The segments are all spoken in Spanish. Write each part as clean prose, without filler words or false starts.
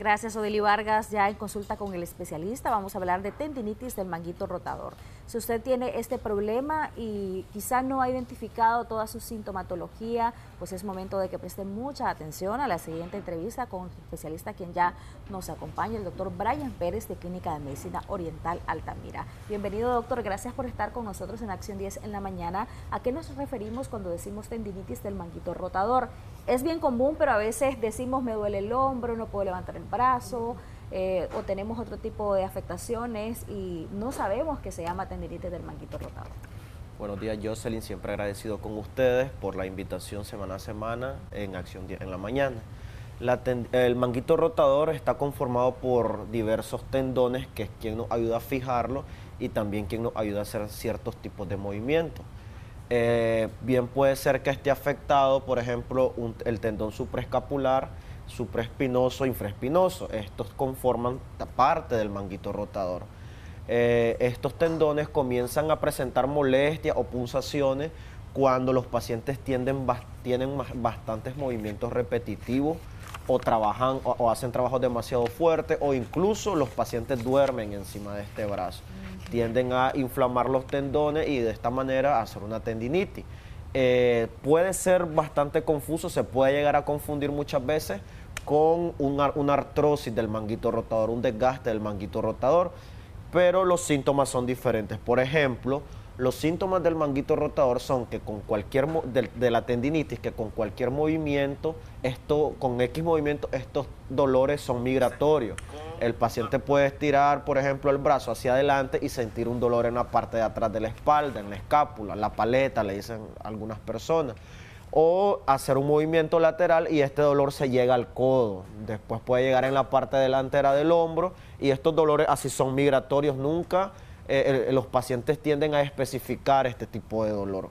Gracias, Odili Vargas. Ya en consulta con el especialista vamos a hablar de tendinitis del manguito rotador. Si usted tiene este problema y quizá no ha identificado toda su sintomatología, pues es momento de que preste mucha atención a la siguiente entrevista con el especialista quien ya nos acompaña, el doctor Brian Pérez de Clínica de Medicina Oriental Altamira. Bienvenido, doctor. Gracias por estar con nosotros en Acción 10 en la mañana. ¿A qué nos referimos cuando decimos tendinitis del manguito rotador? Es bien común, pero a veces decimos me duele el hombro, no puedo levantar el brazo, o tenemos otro tipo de afectaciones y no sabemos que se llama tendinitis del manguito rotador. Buenos días, Jocelyn, siempre agradecido con ustedes por la invitación semana a semana en Acción 10 en la mañana. El manguito rotador está conformado por diversos tendones, que es quien nos ayuda a fijarlo y también quien nos ayuda a hacer ciertos tipos de movimientos. Bien puede ser que esté afectado, por ejemplo, el tendón supraescapular, supraespinoso, infraespinoso. Estos conforman parte del manguito rotador. Estos tendones comienzan a presentar molestias o punzaciones cuando los pacientes tienen bastantes movimientos repetitivos o trabajan o hacen trabajos demasiado fuertes, o incluso los pacientes duermen encima de este brazo. Tienden a inflamar los tendones y de esta manera hacer una tendinitis. Puede ser bastante confuso, se puede llegar a confundir muchas veces con una artrosis del manguito rotador, un desgaste del manguito rotador, pero los síntomas son diferentes. Por ejemplo, los síntomas del manguito rotador son que con cualquier de la tendinitis, que con cualquier movimiento, con X movimiento, estos dolores son migratorios. El paciente puede estirar, por ejemplo, el brazo hacia adelante y sentir un dolor en la parte de atrás de la espalda, en la escápula, la paleta, le dicen algunas personas. O hacer un movimiento lateral y este dolor se llega al codo. Después puede llegar en la parte delantera del hombro y estos dolores así son migratorios. Nunca los pacientes tienden a especificar este tipo de dolor.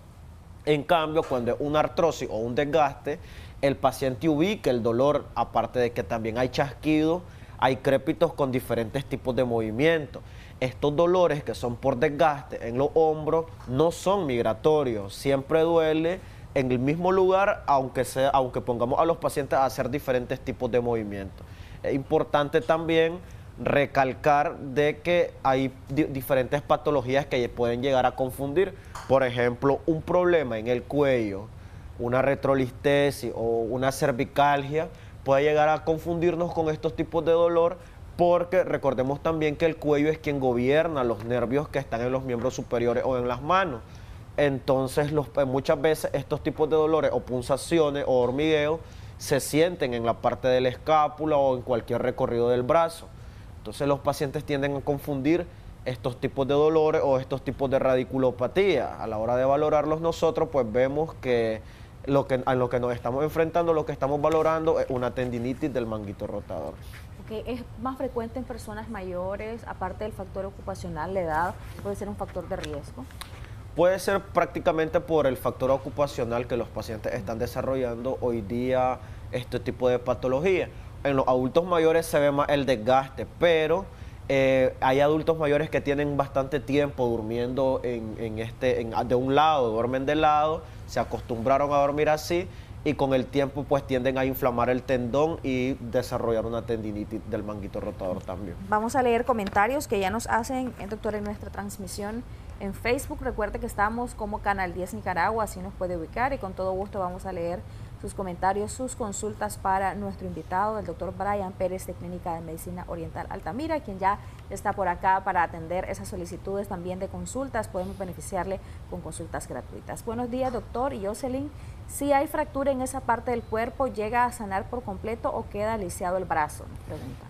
En cambio, cuando es una artrosis o un desgaste, el paciente ubica el dolor, aparte de que también hay chasquidos, hay crépitos con diferentes tipos de movimientos. Estos dolores que son por desgaste en los hombros no son migratorios, siempre duele en el mismo lugar, aunque pongamos a los pacientes a hacer diferentes tipos de movimientos. Es importante también recalcar de que hay diferentes patologías que pueden llegar a confundir. Por ejemplo, un problema en el cuello, una retrolistesis o una cervicalgia puede llegar a confundirnos con estos tipos de dolor, porque recordemos también que el cuello es quien gobierna los nervios que están en los miembros superiores o en las manos. Entonces, muchas veces estos tipos de dolores o punzaciones o hormigueo se sienten en la parte de la escápula o en cualquier recorrido del brazo. Entonces, los pacientes tienden a confundir estos tipos de dolores o estos tipos de radiculopatía. A la hora de valorarlos nosotros, pues vemos que a lo que nos estamos enfrentando, lo que estamos valorando es una tendinitis del manguito rotador. Okay. ¿Es más frecuente en personas mayores, aparte del factor ocupacional, la edad, puede ser un factor de riesgo? Puede ser prácticamente por el factor ocupacional que los pacientes están desarrollando hoy día este tipo de patología. En los adultos mayores se ve más el desgaste, pero hay adultos mayores que tienen bastante tiempo durmiendo de un lado, duermen de lado, se acostumbraron a dormir así y con el tiempo pues tienden a inflamar el tendón y desarrollar una tendinitis del manguito rotador también. Vamos a leer comentarios que ya nos hacen, doctor, en nuestra transmisión en Facebook. Recuerde que estamos como Canal 10 Nicaragua, así nos puede ubicar y con todo gusto vamos a leer sus comentarios, sus consultas para nuestro invitado, el doctor Brian Pérez de Clínica de Medicina Oriental Altamira, quien ya está por acá para atender esas solicitudes también de consultas. Podemos beneficiarle con consultas gratuitas. Buenos días, doctor. Y Jocelyn, si hay fractura en esa parte del cuerpo, ¿llega a sanar por completo o queda lisiado el brazo? Pregunta.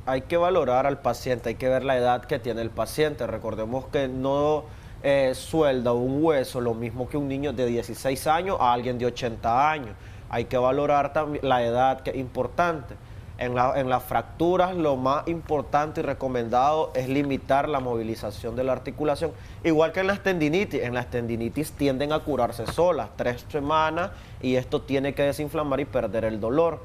Hay que valorar al paciente, hay que ver la edad que tiene el paciente. Recordemos que no suelda un hueso lo mismo que un niño de 16 años a alguien de 80 años. Hay que valorar también la edad, que es importante. En las fracturas lo más importante y recomendado es limitar la movilización de la articulación, igual que en las tendinitis tienden a curarse solas, 3 semanas, y esto tiene que desinflamar y perder el dolor.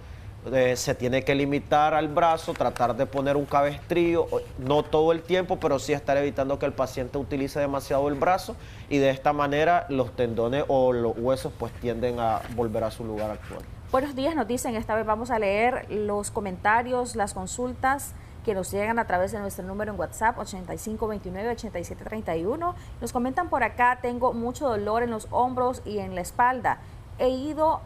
Se tiene que limitar al brazo, tratar de poner un cabestrillo, no todo el tiempo, pero sí estar evitando que el paciente utilice demasiado el brazo, y de esta manera los tendones o los huesos pues tienden a volver a su lugar actual. Buenos días, nos dicen, esta vez vamos a leer los comentarios, las consultas que nos llegan a través de nuestro número en WhatsApp, 8529-8731. Nos comentan por acá: tengo mucho dolor en los hombros y en la espalda. He ido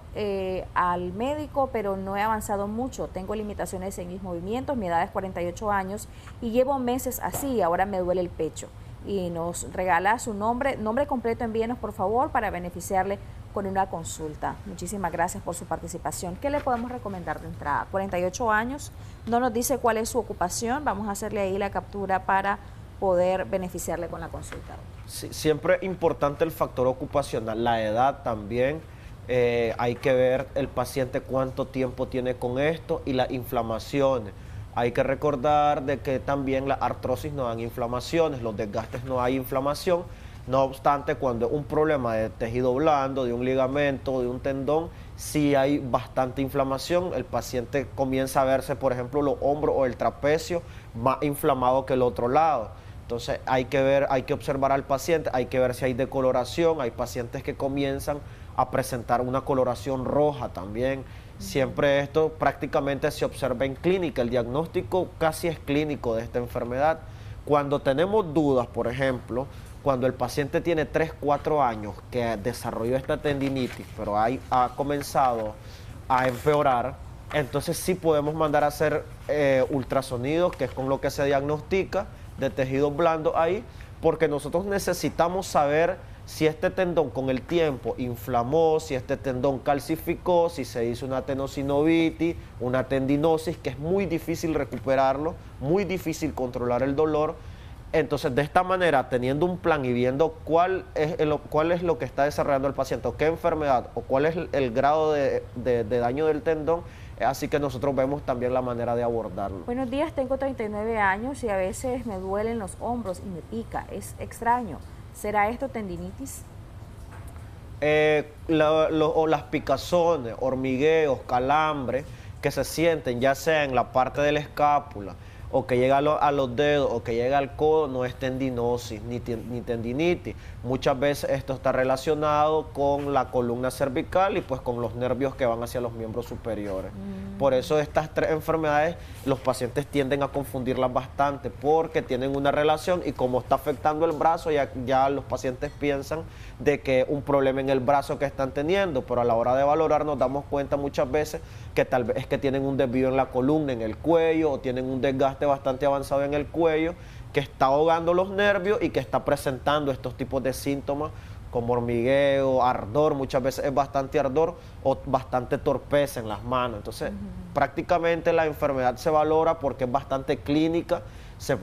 al médico, pero no he avanzado mucho. Tengo limitaciones en mis movimientos, mi edad es 48 años y llevo meses así, ahora me duele el pecho. Y nos regala su nombre completo, envíenos por favor para beneficiarle con una consulta. Muchísimas gracias por su participación. ¿Qué le podemos recomendar de entrada? 48 años, no nos dice cuál es su ocupación, vamos a hacerle ahí la captura para poder beneficiarle con la consulta. Sí, siempre es importante el factor ocupacional, la edad también. Hay que ver el paciente cuánto tiempo tiene con esto y las inflamaciones. Hay que recordar de que también la artrosis no dan inflamaciones, los desgastes no hay inflamación. No obstante, cuando es un problema de tejido blando, de un ligamento, de un tendón, sí hay bastante inflamación. El paciente comienza a verse, por ejemplo, los hombros o el trapecio más inflamado que el otro lado. Entonces hay que ver, hay que observar al paciente, hay que ver si hay decoloración. Hay pacientes que comienzan a presentar una coloración roja también. Siempre esto prácticamente se observa en clínica. El diagnóstico casi es clínico de esta enfermedad. Cuando tenemos dudas, por ejemplo, cuando el paciente tiene 3, 4 años que desarrolló esta tendinitis, pero ha comenzado a empeorar, entonces sí podemos mandar a hacer ultrasonidos, que es con lo que se diagnostica, de tejido blando ahí, porque nosotros necesitamos saber si este tendón con el tiempo inflamó, si este tendón calcificó, si se hizo una tenosinovitis, una tendinosis, que es muy difícil recuperarlo, muy difícil controlar el dolor. Entonces, de esta manera, teniendo un plan y viendo cuál es lo que está desarrollando el paciente, o qué enfermedad, o cuál es el grado de daño del tendón, así que nosotros vemos también la manera de abordarlo. Buenos días, tengo 39 años y a veces me duelen los hombros y me pica, es extraño. ¿Será esto tendinitis? O las picazones, hormigueos, calambres que se sienten ya sea en la parte de la escápula o que llega a los dedos o que llega al codo, no es tendinosis ni tendinitis. Muchas veces esto está relacionado con la columna cervical y pues con los nervios que van hacia los miembros superiores. Por eso estas tres enfermedades los pacientes tienden a confundirlas bastante porque tienen una relación, y como está afectando el brazo, ya los pacientes piensan de que es un problema en el brazo que están teniendo, pero a la hora de valorar nos damos cuenta muchas veces que tal vez es que tienen un desvío en la columna, en el cuello, o tienen un desgaste bastante avanzado en el cuello que está ahogando los nervios y que está presentando estos tipos de síntomas como hormigueo, ardor. Muchas veces es bastante ardor o bastante torpeza en las manos. Entonces, prácticamente la enfermedad se valora porque es bastante clínica.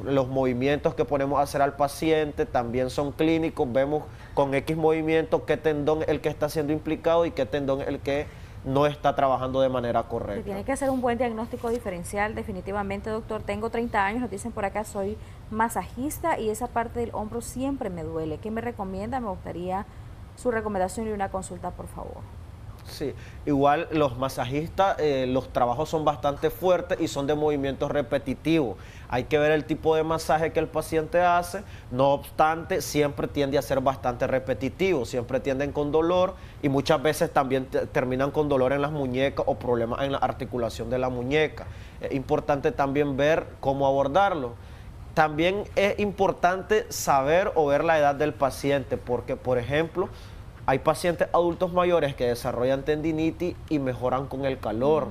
Los movimientos que ponemos a hacer al paciente también son clínicos. Vemos con X movimiento qué tendón es el que está siendo implicado y qué tendón es el que no está trabajando de manera correcta. Se tiene que hacer un buen diagnóstico diferencial, definitivamente, doctor. Tengo 30 años, nos dicen por acá, soy masajista y esa parte del hombro siempre me duele. ¿Qué me recomienda? Me gustaría su recomendación y una consulta, por favor. Sí, igual los masajistas, los trabajos son bastante fuertes y son de movimientos repetitivos. Hay que ver el tipo de masaje que el paciente hace, no obstante, siempre tiende a ser bastante repetitivo, siempre tienden con dolor y muchas veces también terminan con dolor en las muñecas o problemas en la articulación de la muñeca. Es importante también ver cómo abordarlo. También es importante saber o ver la edad del paciente, porque, por ejemplo, hay pacientes adultos mayores que desarrollan tendinitis y mejoran con el calor.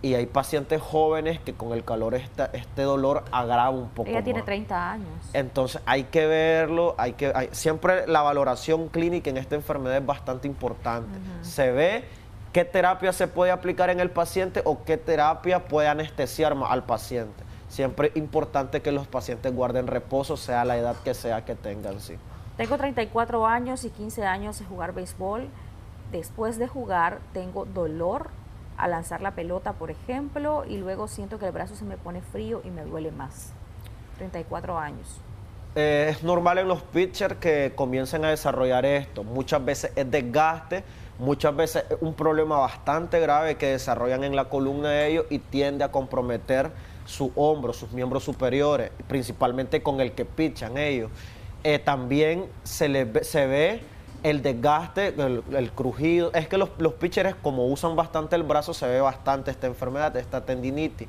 Y hay pacientes jóvenes que con el calor este dolor agrava un poco más. Ella tiene 30 años. Entonces hay que verlo, siempre la valoración clínica en esta enfermedad es bastante importante. Se ve qué terapia se puede aplicar en el paciente o qué terapia puede anestesiar más al paciente. Siempre es importante que los pacientes guarden reposo, sea la edad que sea que tengan, sí. Tengo 34 años y 15 años de jugar béisbol. Después de jugar tengo dolor al lanzar la pelota, por ejemplo, y luego siento que el brazo se me pone frío y me duele más. 34 años. Es normal en los pitchers que comiencen a desarrollar esto. Muchas veces es desgaste, muchas veces es un problema bastante grave que desarrollan en la columna de ellos y tiende a comprometer su hombro, sus miembros superiores, principalmente con el que pitchan ellos. También se ve el desgaste, el crujido. Es que los pitchers, como usan bastante el brazo, se ve bastante esta enfermedad, esta tendinitis.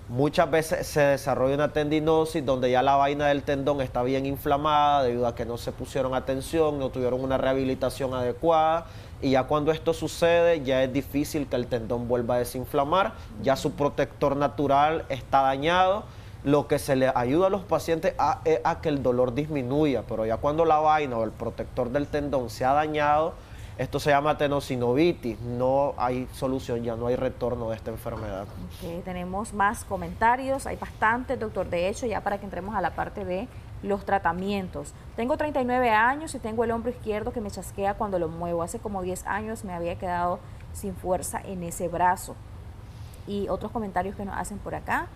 Muchas veces se desarrolla una tendinosis donde ya la vaina del tendón está bien inflamada debido a que no se pusieron atención, no tuvieron una rehabilitación adecuada, y ya cuando esto sucede ya es difícil que el tendón vuelva a desinflamar, ya su protector natural está dañado. Lo que se le ayuda a los pacientes es a que el dolor disminuya, pero ya cuando la vaina o el protector del tendón se ha dañado, esto se llama tenosinovitis, no hay solución, ya no hay retorno de esta enfermedad. Okay, tenemos más comentarios, hay bastantes, doctor. De hecho, ya para que entremos a la parte de los tratamientos. Tengo 39 años y tengo el hombro izquierdo que me chasquea cuando lo muevo. Hace como 10 años me había quedado sin fuerza en ese brazo. Y otros comentarios que nos hacen por acá.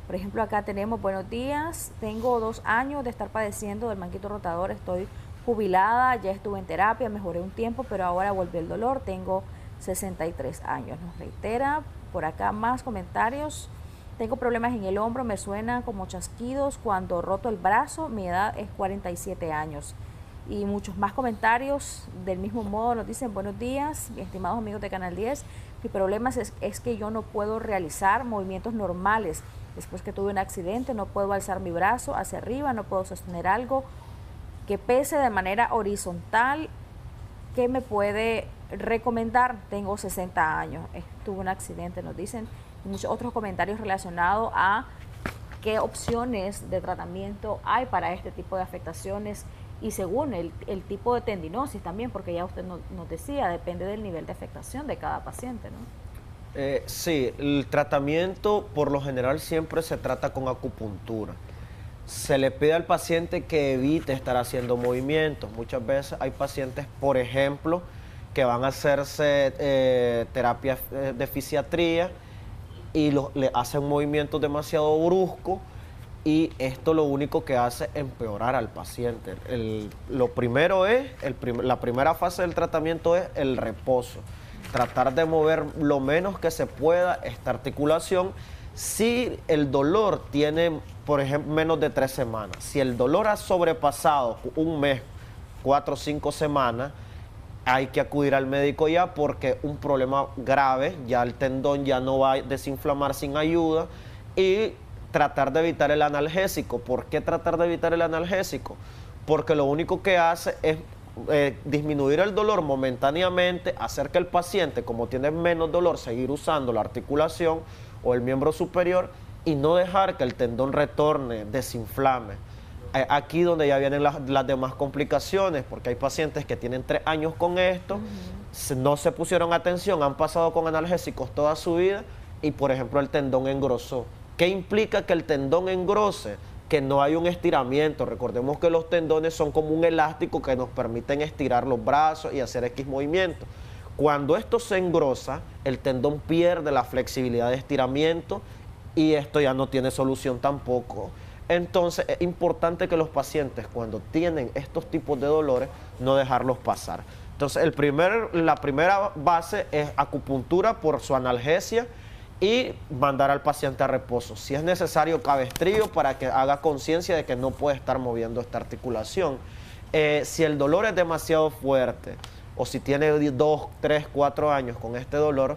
Por ejemplo, acá tenemos: buenos días, tengo 2 años de estar padeciendo del manguito rotador, estoy jubilada, ya estuve en terapia, mejoré un tiempo, pero ahora volvió el dolor, tengo 63 años. Nos reitera por acá más comentarios. Tengo problemas en el hombro, me suena como chasquidos cuando roto el brazo, mi edad es 47 años. Y muchos más comentarios del mismo modo nos dicen: buenos días, estimados amigos de Canal 10, mi problema es que yo no puedo realizar movimientos normales. Después que tuve un accidente no puedo alzar mi brazo hacia arriba, no puedo sostener algo que pese de manera horizontal. ¿Qué me puede recomendar? Tengo 60 años, tuve un accidente, nos dicen. Muchos otros comentarios relacionados a qué opciones de tratamiento hay para este tipo de afectaciones y según el tipo de tendinosis también, porque ya usted nos decía, depende del nivel de afectación de cada paciente, ¿no? Sí, el tratamiento por lo general siempre se trata con acupuntura. Se le pide al paciente que evite estar haciendo movimientos. Muchas veces hay pacientes, por ejemplo, que van a hacerse terapia de fisiatría y le hacen movimientos demasiado bruscos, y esto lo único que hace es empeorar al paciente. Lo primero es, la primera fase del tratamiento es el reposo. Tratar de mover lo menos que se pueda esta articulación. Si el dolor tiene, por ejemplo, menos de 3 semanas, si el dolor ha sobrepasado un mes, 4 o 5 semanas, hay que acudir al médico ya, porque un problema grave, ya el tendón ya no va a desinflamar sin ayuda, y tratar de evitar el analgésico. ¿Por qué tratar de evitar el analgésico? Porque lo único que hace es disminuir el dolor momentáneamente, hacer que el paciente, como tiene menos dolor, seguir usando la articulación o el miembro superior y no dejar que el tendón retorne, desinflame. Aquí donde ya vienen las demás complicaciones, porque hay pacientes que tienen 3 años con esto, no se pusieron atención, han pasado con analgésicos toda su vida y, por ejemplo, el tendón engrosó. ¿Qué implica que el tendón engrose? Que no hay un estiramiento. Recordemos que los tendones son como un elástico que nos permiten estirar los brazos y hacer X movimientos. Cuando esto se engrosa, el tendón pierde la flexibilidad de estiramiento y esto ya no tiene solución tampoco. Entonces es importante que los pacientes, cuando tienen estos tipos de dolores, no dejarlos pasar. Entonces la primera base es acupuntura por su analgesia y mandar al paciente a reposo. Si es necesario, cabestrillo para que haga conciencia de que no puede estar moviendo esta articulación. Si el dolor es demasiado fuerte o si tiene 2, 3, 4 años con este dolor,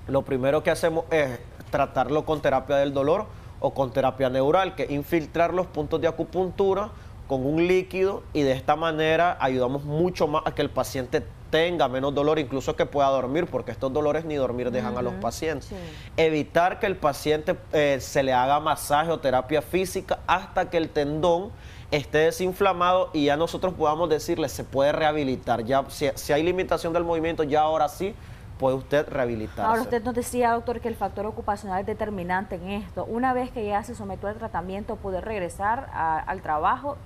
lo primero que hacemos es tratarlo con terapia del dolor o con terapia neural, que es infiltrar los puntos de acupuntura con un líquido, y de esta manera ayudamos mucho más a que el paciente tenga menos dolor, incluso que pueda dormir, porque estos dolores ni dormir dejan a los pacientes. Sí. Evitar que el paciente se le haga masaje o terapia física hasta que el tendón esté desinflamado y ya nosotros podamos decirle se puede rehabilitar. Ya si hay limitación del movimiento, ya ahora sí puede usted rehabilitarse. Ahora usted nos decía, doctor, que el factor ocupacional es determinante en esto. Una vez que ya se sometió al tratamiento, ¿puede regresar al trabajo?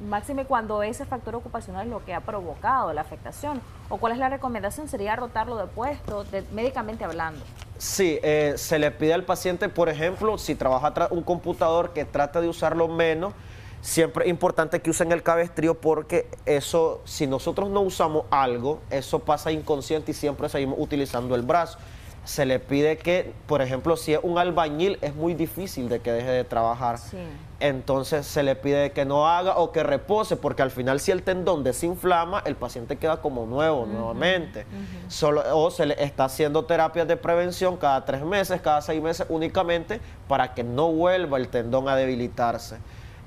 Máxime cuando ese factor ocupacional es lo que ha provocado la afectación. ¿O cuál es la recomendación? ¿Sería rotarlo de puesto, médicamente hablando? Sí, se le pide al paciente, por ejemplo, si trabaja un computador, que trate de usarlo menos. Siempre es importante que usen el cabestrillo, porque eso, si nosotros no usamos algo, eso pasa inconsciente y siempre seguimos utilizando el brazo. se le pide que, por ejemplo, si es un albañil, es muy difícil de que deje de trabajar. Sí. Entonces se le pide que no haga o que repose, porque al final si el tendón desinflama, el paciente queda como nuevo nuevamente. O se le está haciendo terapias de prevención cada 3 meses, cada 6 meses únicamente para que no vuelva el tendón a debilitarse.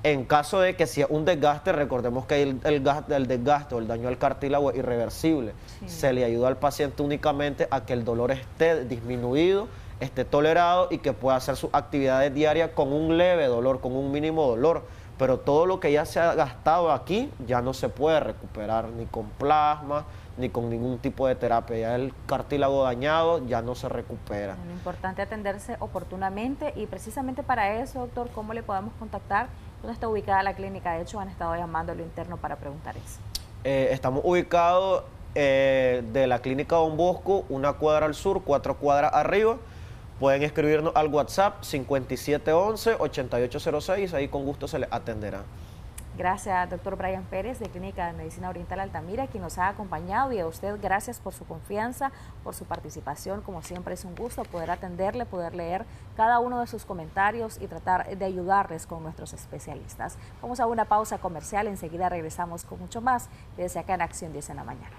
En caso de que si es un desgaste, recordemos que el desgaste o el daño al cartílago es irreversible. Sí. Se le ayuda al paciente únicamente a que el dolor esté disminuido, esté tolerado y que pueda hacer sus actividades diarias con un leve dolor, con un mínimo dolor. Pero todo lo que ya se ha gastado aquí ya no se puede recuperar ni con plasma, ni con ningún tipo de terapia. Ya el cartílago dañado ya no se recupera. Lo importante es atenderse oportunamente y precisamente para eso, doctor, ¿cómo le podemos contactar? ¿Dónde está ubicada la clínica? De hecho, han estado llamando a lo interno para preguntar eso. Estamos ubicados de la clínica Don Bosco, 1 cuadra al sur, 4 cuadras arriba. Pueden escribirnos al WhatsApp 5711-8806, ahí con gusto se les atenderá. Gracias, doctor Brian Pérez, de Clínica de Medicina Oriental Altamira, quien nos ha acompañado, y a usted gracias por su confianza, por su participación. Como siempre es un gusto poder atenderle, poder leer cada uno de sus comentarios y tratar de ayudarles con nuestros especialistas. Vamos a una pausa comercial, enseguida regresamos con mucho más desde acá en Acción 10 en la mañana.